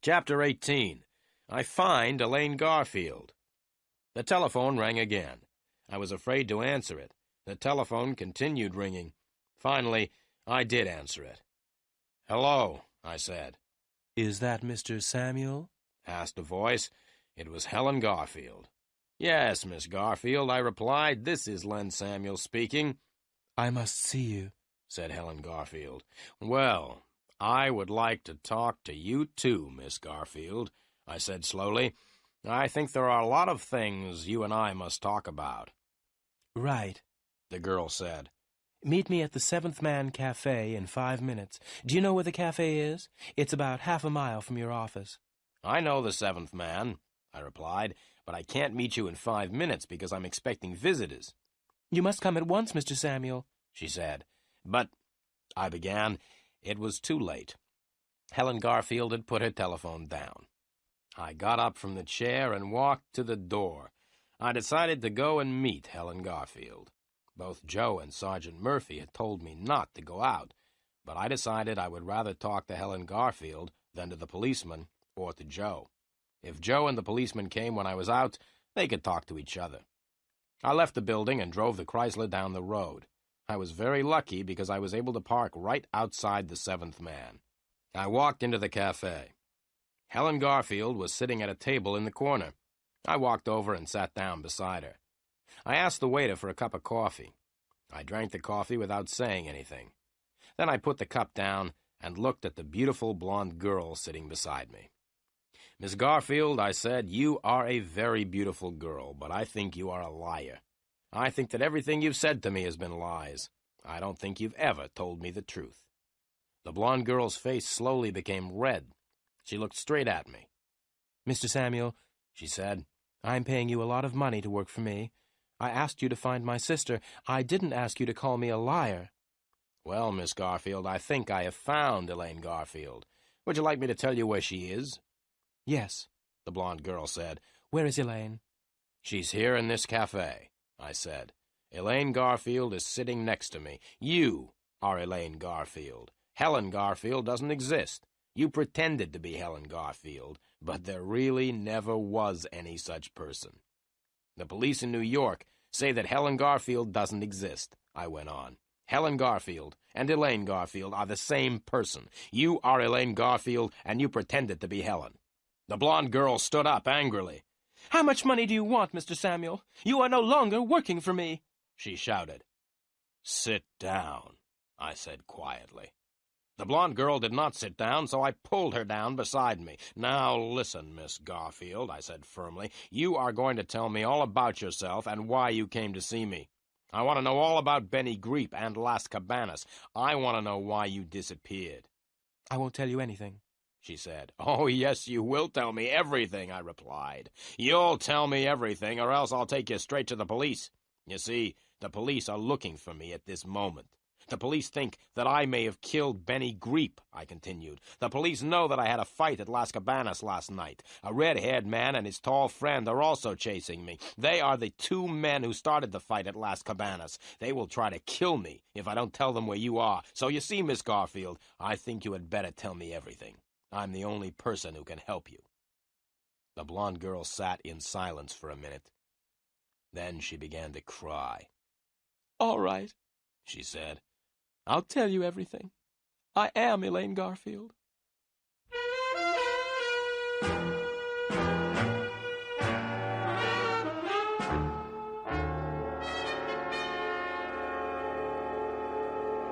Chapter 18. I Find Elaine Garfield. The telephone rang again. I was afraid to answer it. The telephone continued ringing. Finally, I did answer it. "Hello," I said. "Is that Mr. Samuel?" asked a voice. It was Helen Garfield. "Yes, Miss Garfield," I replied. "This is Len Samuel speaking." "I must see you," said Helen Garfield. "Well, I would like to talk to you too, Miss Garfield," I said slowly. "I think there are a lot of things you and I must talk about." "Right," the girl said. "Meet me at the Seventh Man Cafe in 5 minutes. Do you know where the cafe is? It's about half a mile from your office." "I know the Seventh Man," I replied, "but I can't meet you in 5 minutes because I'm expecting visitors." "You must come at once, Mr. Samuel," she said. "But," I began. It was too late. Helen Garfield had put her telephone down. I got up from the chair and walked to the door. I decided to go and meet Helen Garfield. Both Joe and Sergeant Murphy had told me not to go out, but I decided I would rather talk to Helen Garfield than to the policeman or to Joe. If Joe and the policeman came when I was out, they could talk to each other. I left the building and drove the Chrysler down the road. I was very lucky because I was able to park right outside the Seventh Man. I walked into the cafe. Helen Garfield was sitting at a table in the corner. I walked over and sat down beside her. I asked the waiter for a cup of coffee. I drank the coffee without saying anything. Then I put the cup down and looked at the beautiful blonde girl sitting beside me. "Miss Garfield," I said, "you are a very beautiful girl, but I think you are a liar. I think that everything you've said to me has been lies. I don't think you've ever told me the truth." The blonde girl's face slowly became red. She looked straight at me. "Mr. Samuel," she said, "I'm paying you a lot of money to work for me. I asked you to find my sister. I didn't ask you to call me a liar." "Well, Miss Garfield, I think I have found Elaine Garfield. Would you like me to tell you where she is?" "Yes," the blonde girl said. "Where is Elaine?" "She's here in this cafe," I said. "Elaine Garfield is sitting next to me. You are Elaine Garfield. Helen Garfield doesn't exist. You pretended to be Helen Garfield, but there really never was any such person. The police in New York say that Helen Garfield doesn't exist," I went on. "Helen Garfield and Elaine Garfield are the same person. You are Elaine Garfield, and you pretended to be Helen." The blonde girl stood up angrily. "How much money do you want, Mr. Samuel? You are no longer working for me," she shouted. "Sit down," I said quietly. The blonde girl did not sit down, so I pulled her down beside me. "Now listen, Miss Garfield," I said firmly. "You are going to tell me all about yourself and why you came to see me. I want to know all about Benny Greep and Las Cabanas. I want to know why you disappeared." "I won't tell you anything," she said. "Oh, yes, you will tell me everything," I replied. "You'll tell me everything, or else I'll take you straight to the police. You see, the police are looking for me at this moment. The police think that I may have killed Benny Greep," I continued. "The police know that I had a fight at Las Cabanas last night. A red-haired man and his tall friend are also chasing me. They are the 2 men who started the fight at Las Cabanas. They will try to kill me if I don't tell them where you are. So you see, Miss Garfield, I think you had better tell me everything. I'm the only person who can help you." The blonde girl sat in silence for a minute. Then she began to cry. "All right," she said. "I'll tell you everything. I am Elaine Garfield."